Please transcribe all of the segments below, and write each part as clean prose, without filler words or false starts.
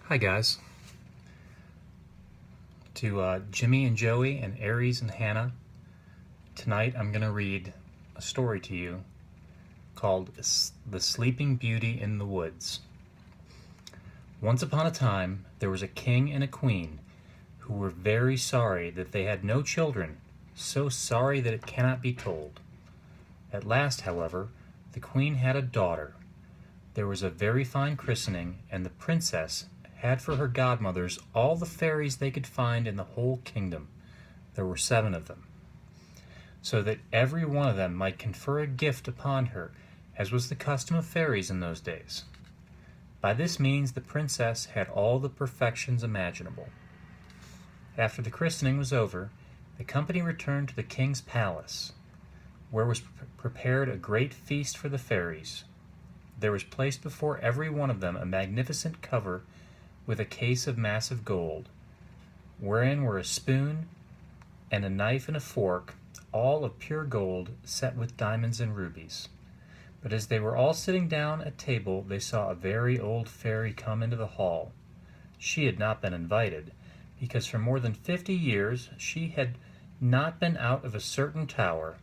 Hi guys. To Jimmy and Joey and Aries and Hannah, tonight I'm going to read a story to you called The Sleeping Beauty in the Woods. Once upon a time, there was a king and a queen who were very sorry that they had no children, so sorry that it cannot be told. At last, however, the queen had a daughter. There was a very fine christening, and the princess had for her godmothers all the fairies they could find in the whole kingdom. There were 7 of them, so that every one of them might confer a gift upon her, as was the custom of fairies in those days. By this means the princess had all the perfections imaginable. After the christening was over, the company returned to the king's palace, where was prepared a great feast for the fairies. There was placed before every one of them a magnificent cover with a case of massive gold, wherein were a spoon and a knife and a fork, all of pure gold, set with diamonds and rubies. But as they were all sitting down at table, they saw a very old fairy come into the hall. She had not been invited, because for more than 50 years she had not been out of a certain tower,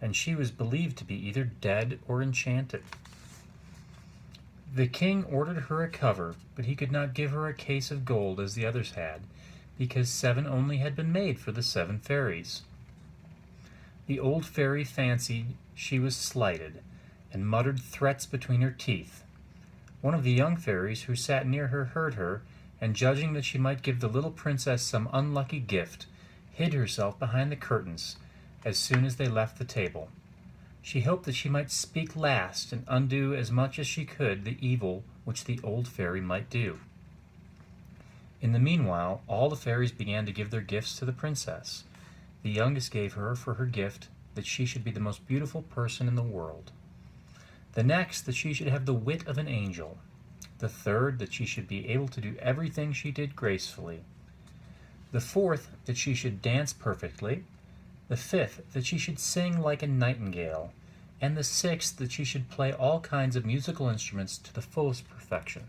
and she was believed to be either dead or enchanted. The king ordered her a cover, but he could not give her a case of gold as the others had, because 7 only had been made for the 7 fairies. The old fairy fancied she was slighted, and muttered threats between her teeth. One of the young fairies who sat near her heard her, and judging that she might give the little princess some unlucky gift, hid herself behind the curtains as soon as they left the table. She hoped that she might speak last and undo as much as she could the evil which the old fairy might do. In the meanwhile, all the fairies began to give their gifts to the princess. The youngest gave her for her gift that she should be the most beautiful person in the world. The next, that she should have the wit of an angel. The third, that she should be able to do everything she did gracefully. The fourth, that she should dance perfectly. The 5th, that she should sing like a nightingale, and the 6th, that she should play all kinds of musical instruments to the fullest perfection.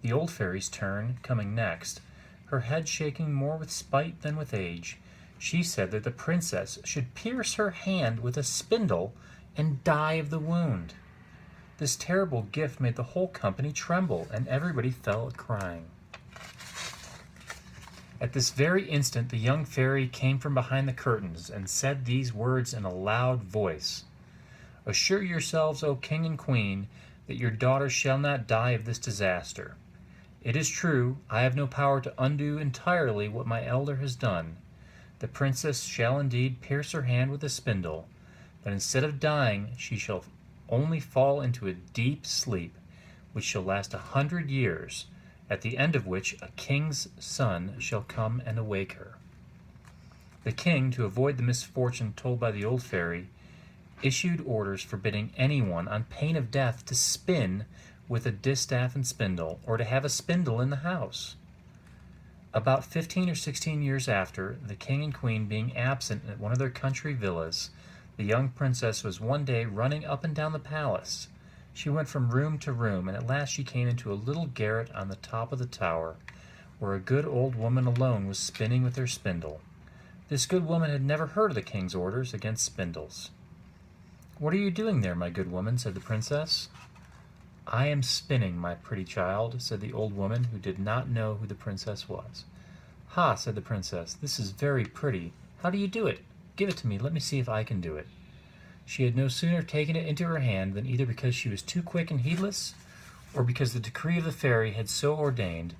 The old fairy's turn, coming next, her head shaking more with spite than with age, she said that the princess should pierce her hand with a spindle and die of the wound. This terrible gift made the whole company tremble, and everybody fell a-crying. At this very instant the young fairy came from behind the curtains and said these words in a loud voice: "Assure yourselves, O king and queen, that your daughter shall not die of this disaster. It is true, I have no power to undo entirely what my elder has done. The princess shall indeed pierce her hand with a spindle, but instead of dying she shall only fall into a deep sleep, which shall last 100 years, at the end of which a king's son shall come and awake her." The king, to avoid the misfortune told by the old fairy, issued orders forbidding anyone, on pain of death, to spin with a distaff and spindle, or to have a spindle in the house. About 15 or 16 years after, the king and queen being absent at one of their country villas, the young princess was one day running up and down the palace. She went from room to room, and at last she came into a little garret on the top of the tower, where a good old woman alone was spinning with her spindle. This good woman had never heard of the king's orders against spindles. "What are you doing there, my good woman?" said the princess. "I am spinning, my pretty child," said the old woman, who did not know who the princess was. "Ha," said the princess, "this is very pretty. How do you do it? Give it to me. Let me see if I can do it." She had no sooner taken it into her hand than, either because she was too quick and heedless, or because the decree of the fairy had so ordained,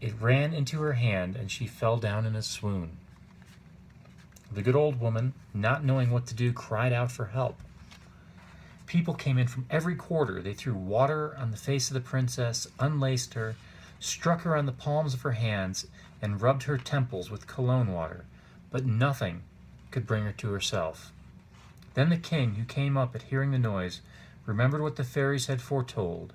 it ran into her hand, and she fell down in a swoon. The good old woman, not knowing what to do, cried out for help. People came in from every quarter. They threw water on the face of the princess, unlaced her, struck her on the palms of her hands, and rubbed her temples with cologne water, but nothing could bring her to herself. Then the king, who came up at hearing the noise, remembered what the fairies had foretold.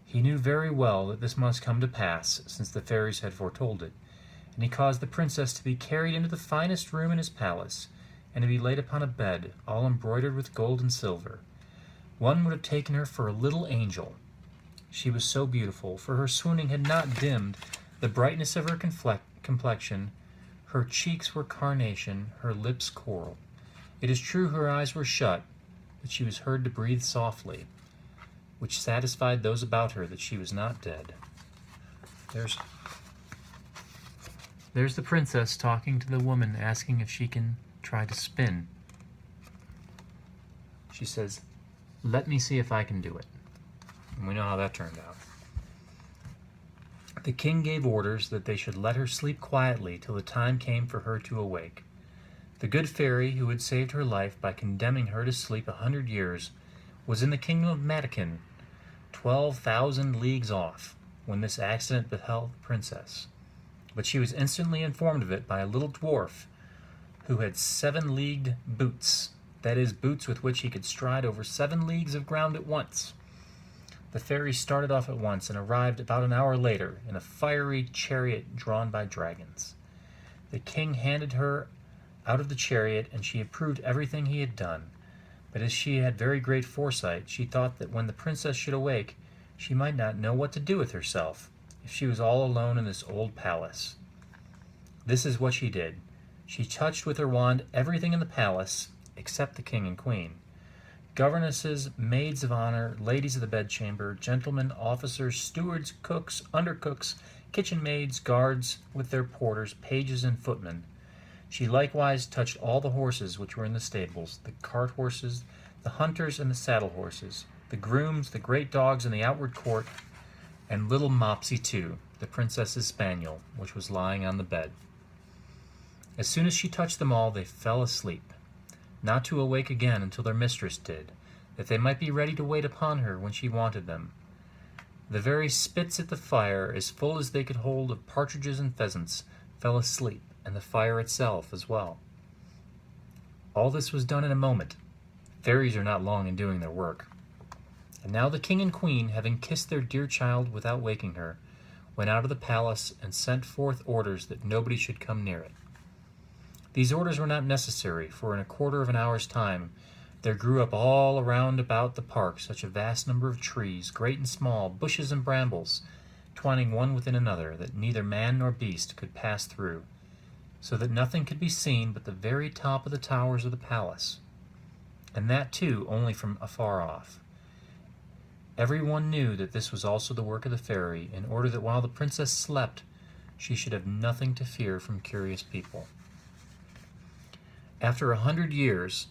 He knew very well that this must come to pass, since the fairies had foretold it, and he caused the princess to be carried into the finest room in his palace, and to be laid upon a bed, all embroidered with gold and silver. One would have taken her for a little angel. She was so beautiful, for her swooning had not dimmed the brightness of her complexion. Her cheeks were carnation, her lips coral. It is true her eyes were shut, but she was heard to breathe softly, which satisfied those about her that she was not dead. There's the princess talking to the woman, asking if she can try to spin. She says, "Let me see if I can do it." And we know how that turned out. The king gave orders that they should let her sleep quietly till the time came for her to awake. The good fairy who had saved her life by condemning her to sleep 100 years was in the kingdom of Matakin, 12,000 leagues off, when this accident befell the princess. But she was instantly informed of it by a little dwarf who had 7-leagued boots, that is, boots with which he could stride over 7 leagues of ground at once. The fairy started off at once and arrived about an hour later in a fiery chariot drawn by dragons. The king handed her out of the chariot, and she approved everything he had done. But as she had very great foresight, she thought that when the princess should awake, she might not know what to do with herself, if she was all alone in this old palace. This is what she did. She touched with her wand everything in the palace, except the king and queen. Governesses, maids of honor, ladies of the bedchamber, gentlemen, officers, stewards, cooks, undercooks, kitchen maids, guards, with their porters, pages, and footmen. She likewise touched all the horses which were in the stables, the cart horses, the hunters, and the saddle horses, the grooms, the great dogs in the outward court, and little Mopsy too, the princess's spaniel, which was lying on the bed. As soon as she touched them all, they fell asleep, not to awake again until their mistress did, that they might be ready to wait upon her when she wanted them. The very spits at the fire, as full as they could hold of partridges and pheasants, fell asleep, and the fire itself as well. All this was done in a moment. Fairies are not long in doing their work. And now the king and queen, having kissed their dear child without waking her, went out of the palace and sent forth orders that nobody should come near it. These orders were not necessary, for in a quarter of an hour's time there grew up all around about the park such a vast number of trees, great and small, bushes and brambles, twining one within another, that neither man nor beast could pass through, so that nothing could be seen but the very top of the towers of the palace, and that too only from afar off. Every one knew that this was also the work of the fairy, in order that while the princess slept, she should have nothing to fear from curious people. After 100 years,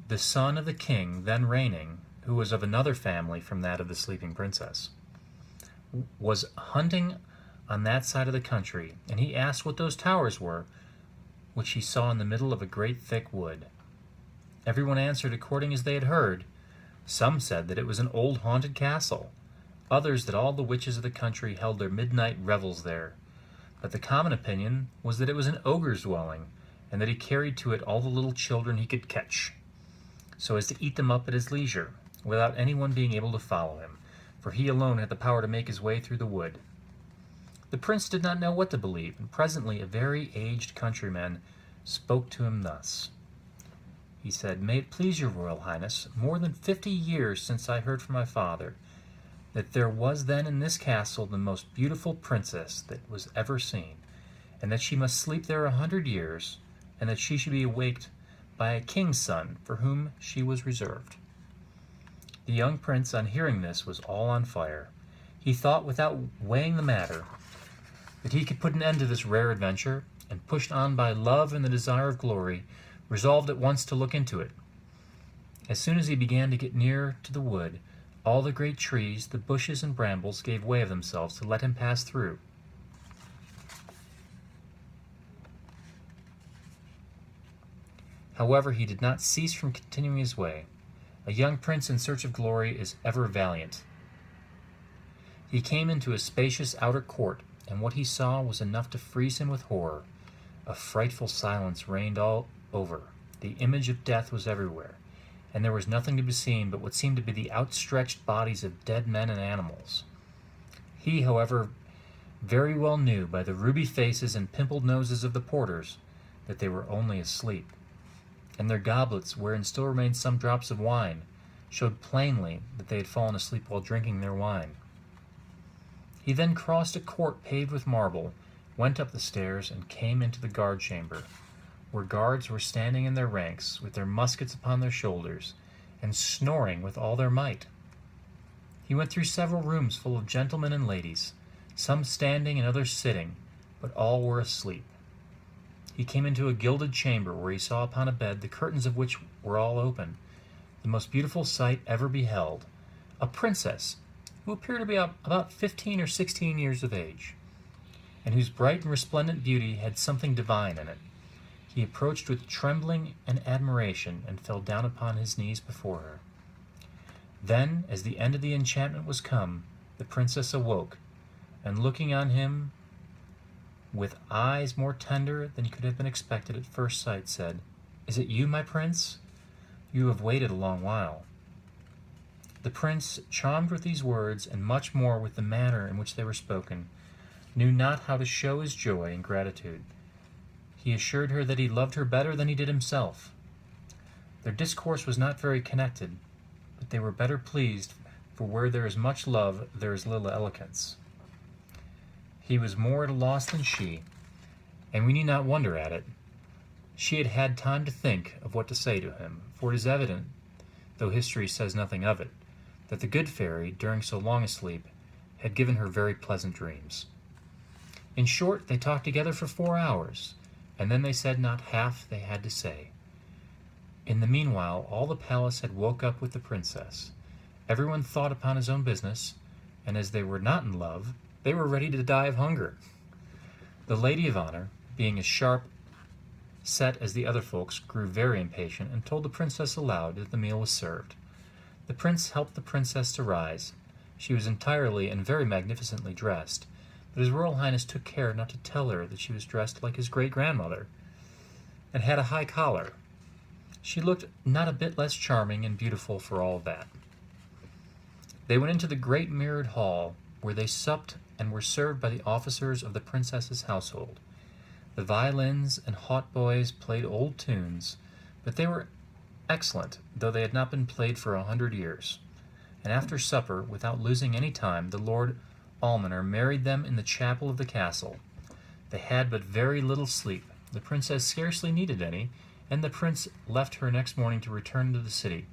the son of the king then reigning, who was of another family from that of the sleeping princess, was hunting on that side of the country, and he asked what those towers were, which he saw in the middle of a great thick wood. Everyone answered according as they had heard. Some said that it was an old haunted castle, others that all the witches of the country held their midnight revels there. But the common opinion was that it was an ogre's dwelling, and that he carried to it all the little children he could catch, so as to eat them up at his leisure, without anyone being able to follow him, for he alone had the power to make his way through the wood. The prince did not know what to believe, and presently a very aged countryman spoke to him thus. He said, "May it please your royal highness, more than 50 years since I heard from my father that there was then in this castle the most beautiful princess that was ever seen, and that she must sleep there 100 years, and that she should be awaked by a king's son for whom she was reserved." The young prince, on hearing this, was all on fire. He thought, without weighing the matter, that he could put an end to this rare adventure, and pushed on by love and the desire of glory, resolved at once to look into it. As soon as he began to get near to the wood, all the great trees, the bushes and brambles gave way of themselves to let him pass through. However, he did not cease from continuing his way. A young prince in search of glory is ever valiant. He came into a spacious outer court, and what he saw was enough to freeze him with horror. A frightful silence reigned all over. The image of death was everywhere, and there was nothing to be seen but what seemed to be the outstretched bodies of dead men and animals. He, however, very well knew by the ruby faces and pimpled noses of the porters that they were only asleep, and their goblets, wherein still remained some drops of wine, showed plainly that they had fallen asleep while drinking their wine. He then crossed a court paved with marble, went up the stairs, and came into the guard chamber, where guards were standing in their ranks, with their muskets upon their shoulders, and snoring with all their might. He went through several rooms full of gentlemen and ladies, some standing and others sitting, but all were asleep. He came into a gilded chamber, where he saw upon a bed the curtains of which were all open, the most beautiful sight ever beheld, a princess, who appeared to be about 15 or 16 years of age, and whose bright and resplendent beauty had something divine in it. He approached with trembling and admiration, and fell down upon his knees before her. Then, as the end of the enchantment was come, the princess awoke, and looking on him with eyes more tender than could have been expected at first sight, said, "Is it you, my prince? You have waited a long while." The prince, charmed with these words, and much more with the manner in which they were spoken, knew not how to show his joy and gratitude. He assured her that he loved her better than he did himself. Their discourse was not very connected, but they were better pleased, for where there is much love, there is little eloquence. He was more at a loss than she, and we need not wonder at it. She had had time to think of what to say to him, for it is evident, though history says nothing of it, that the good fairy, during so long a sleep, had given her very pleasant dreams. In short, they talked together for 4 hours, and then they said not half they had to say. In the meanwhile, all the palace had woke up with the princess. Everyone thought upon his own business, and as they were not in love, they were ready to die of hunger. The lady of honor, being as sharp set as the other folks, grew very impatient, and told the princess aloud that the meal was served. The prince helped the princess to rise. She was entirely and very magnificently dressed, but his Royal Highness took care not to tell her that she was dressed like his great-grandmother, and had a high collar. She looked not a bit less charming and beautiful for all that. They went into the great mirrored hall, where they supped and were served by the officers of the princess's household. The violins and hautboys played old tunes, but they were excellent, though they had not been played for 100 years. And after supper, without losing any time, the Lord Almoner married them in the chapel of the castle. They had but very little sleep. The princess scarcely needed any, and the prince left her next morning to return to the city,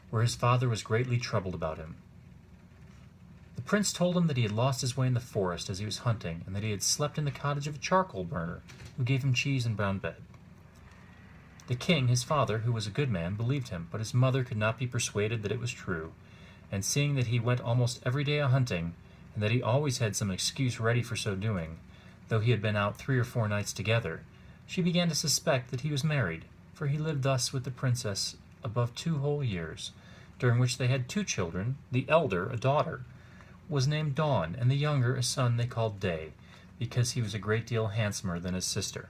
where his father was greatly troubled about him. The prince told him that he had lost his way in the forest as he was hunting, and that he had slept in the cottage of a charcoal burner, who gave him cheese and brown bread. The king, his father, who was a good man, believed him, but his mother could not be persuaded that it was true, and seeing that he went almost every day a-hunting, and that he always had some excuse ready for so doing, though he had been out 3 or 4 nights together, she began to suspect that he was married, for he lived thus with the princess above 2 whole years, during which they had 2 children. The elder, a daughter, was named Dawn, and the younger a son they called Day, because he was a great deal handsomer than his sister.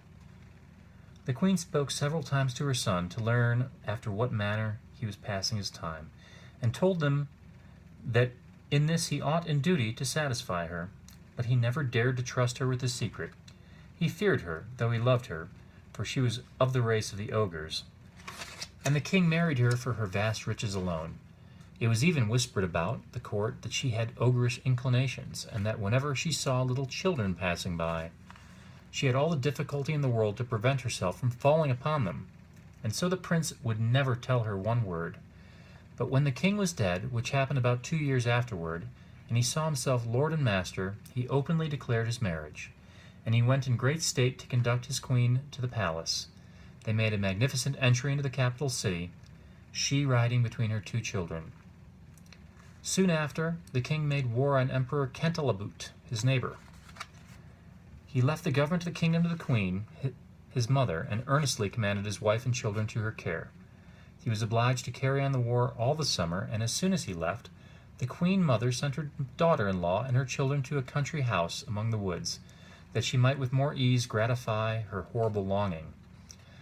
The queen spoke several times to her son to learn after what manner he was passing his time, and told them that in this he ought in duty to satisfy her, but he never dared to trust her with his secret. He feared her, though he loved her, for she was of the race of the ogres, and the king married her for her vast riches alone. It was even whispered about the court that she had ogreish inclinations, and that whenever she saw little children passing by, she had all the difficulty in the world to prevent herself from falling upon them, and so the prince would never tell her one word. But when the king was dead, which happened about 2 years afterward, and he saw himself lord and master, he openly declared his marriage, and he went in great state to conduct his queen to the palace. They made a magnificent entry into the capital city, she riding between her 2 children. Soon after, the king made war on Emperor Kentelabut, his neighbor. He left the government of the kingdom to the queen, his mother, and earnestly commanded his wife and children to her care. He was obliged to carry on the war all the summer, and as soon as he left, the queen mother sent her daughter-in-law and her children to a country house among the woods, that she might with more ease gratify her horrible longing.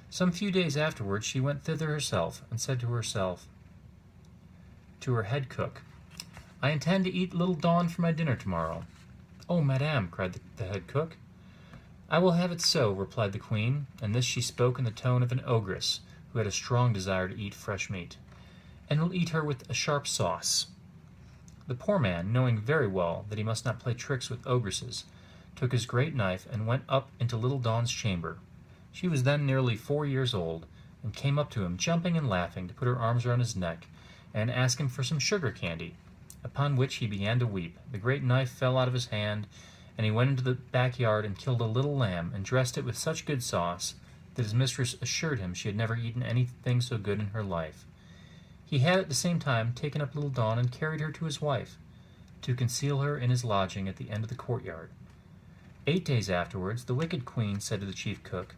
Some few days afterwards she went thither herself, and said to her head cook, "I intend to eat little Dawn for my dinner tomorrow." "Oh, madame," cried the head cook. "I will have it so," replied the queen, and this she spoke in the tone of an ogress, who had a strong desire to eat fresh meat, "and will eat her with a sharp sauce." The poor man, knowing very well that he must not play tricks with ogresses, took his great knife and went up into little Dawn's chamber. She was then nearly 4 years old, and came up to him, jumping and laughing, to put her arms around his neck and ask him for some sugar candy, upon which he began to weep. The great knife fell out of his hand, and he went into the backyard and killed a little lamb, and dressed it with such good sauce that his mistress assured him she had never eaten anything so good in her life. He had at the same time taken up little Dawn and carried her to his wife, to conceal her in his lodging at the end of the courtyard. 8 days afterwards, the wicked queen said to the chief cook,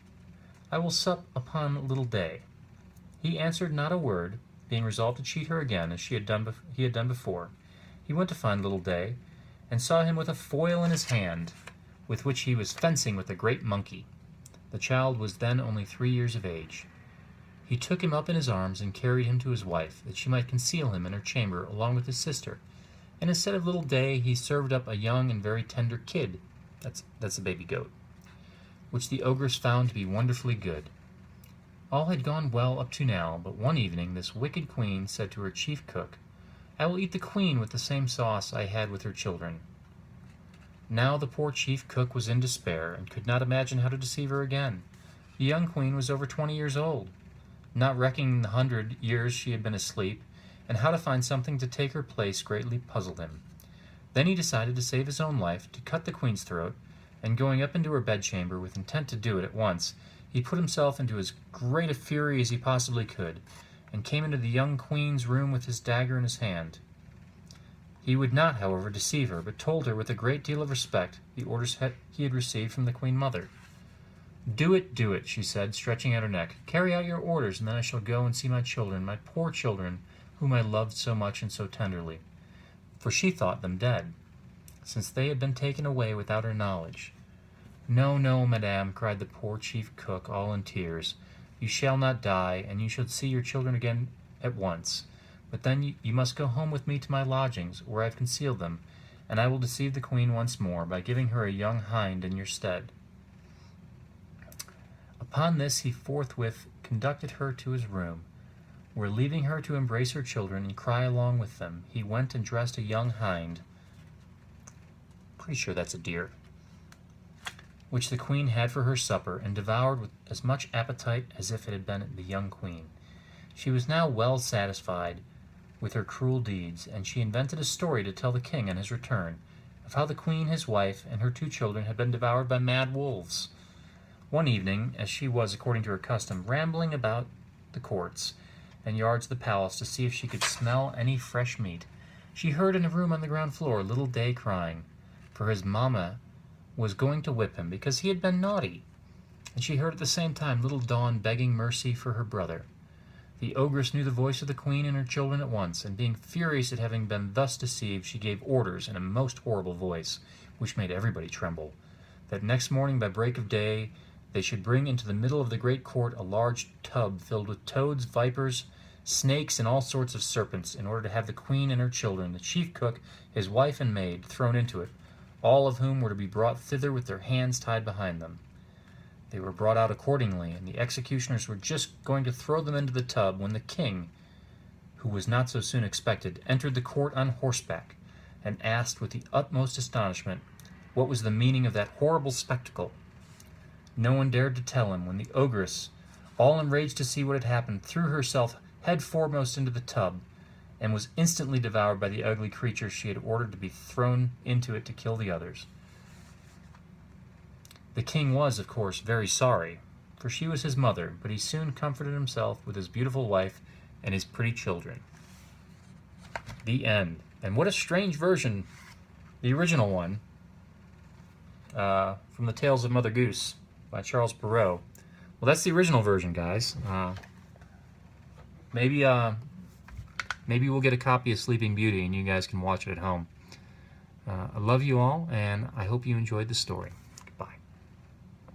"I will sup upon little Day." He answered not a word, being resolved to cheat her again, as he had done before. He went to find little Day, and saw him with a foil in his hand, with which he was fencing with a great monkey. The child was then only 3 years of age. He took him up in his arms and carried him to his wife, that she might conceal him in her chamber along with his sister. And instead of little Day, he served up a young and very tender kid, that's a baby goat, which the ogress found to be wonderfully good. All had gone well up to now, but one evening this wicked queen said to her chief cook, "I will eat the queen with the same sauce I had with her children." Now the poor chief cook was in despair, and could not imagine how to deceive her again. The young queen was over 20 years old, not reckoning the 100 years she had been asleep, and how to find something to take her place greatly puzzled him. Then he decided to save his own life, to cut the queen's throat, and going up into her bedchamber with intent to do it at once, he put himself into as great a fury as he possibly could, and came into the young queen's room with his dagger in his hand. He would not, however, deceive her, but told her with a great deal of respect the orders he had received from the Queen Mother. Do it," she said, stretching out her neck. "Carry out your orders, and then I shall go and see my children, my poor children, whom I loved so much and so tenderly." For she thought them dead, since they had been taken away without her knowledge. "No, no, madame," cried the poor chief cook, all in tears. "You shall not die, and you shall see your children again at once. But then you must go home with me to my lodgings, where I have concealed them, and I will deceive the queen once more by giving her a young hind in your stead." Upon this he forthwith conducted her to his room, where, leaving her to embrace her children and cry along with them, he went and dressed a young hind, pretty sure that's a deer, which the queen had for her supper, and devoured with as much appetite as if it had been the young queen. She was now well satisfied with her cruel deeds, and she invented a story to tell the king on his return, of how the queen, his wife, and her 2 children had been devoured by mad wolves. One evening, as she was, according to her custom, rambling about the courts and yards of the palace to see if she could smell any fresh meat, she heard in a room on the ground floor little Day crying, for his mamma was going to whip him because he had been naughty, and she heard at the same time little Dawn begging mercy for her brother. The ogress knew the voice of the queen and her children at once, and being furious at having been thus deceived, she gave orders in a most horrible voice, which made everybody tremble, that next morning by break of day they should bring into the middle of the great court a large tub filled with toads, vipers, snakes, and all sorts of serpents, in order to have the queen and her children, the chief cook, his wife and maid, thrown into it, all of whom were to be brought thither with their hands tied behind them. They were brought out accordingly, and the executioners were just going to throw them into the tub when the king, who was not so soon expected, entered the court on horseback, and asked with the utmost astonishment what was the meaning of that horrible spectacle. No one dared to tell him, when the ogress, all enraged to see what had happened, threw herself head foremost into the tub, and was instantly devoured by the ugly creature she had ordered to be thrown into it to kill the others. The king was, of course, very sorry, for she was his mother, but he soon comforted himself with his beautiful wife and his pretty children. The end. And what a strange version, the original one, from the Tales of Mother Goose by Charles Perrault. Well, that's the original version, guys. Maybe we'll get a copy of Sleeping Beauty and you guys can watch it at home. I love you all, and I hope you enjoyed the story.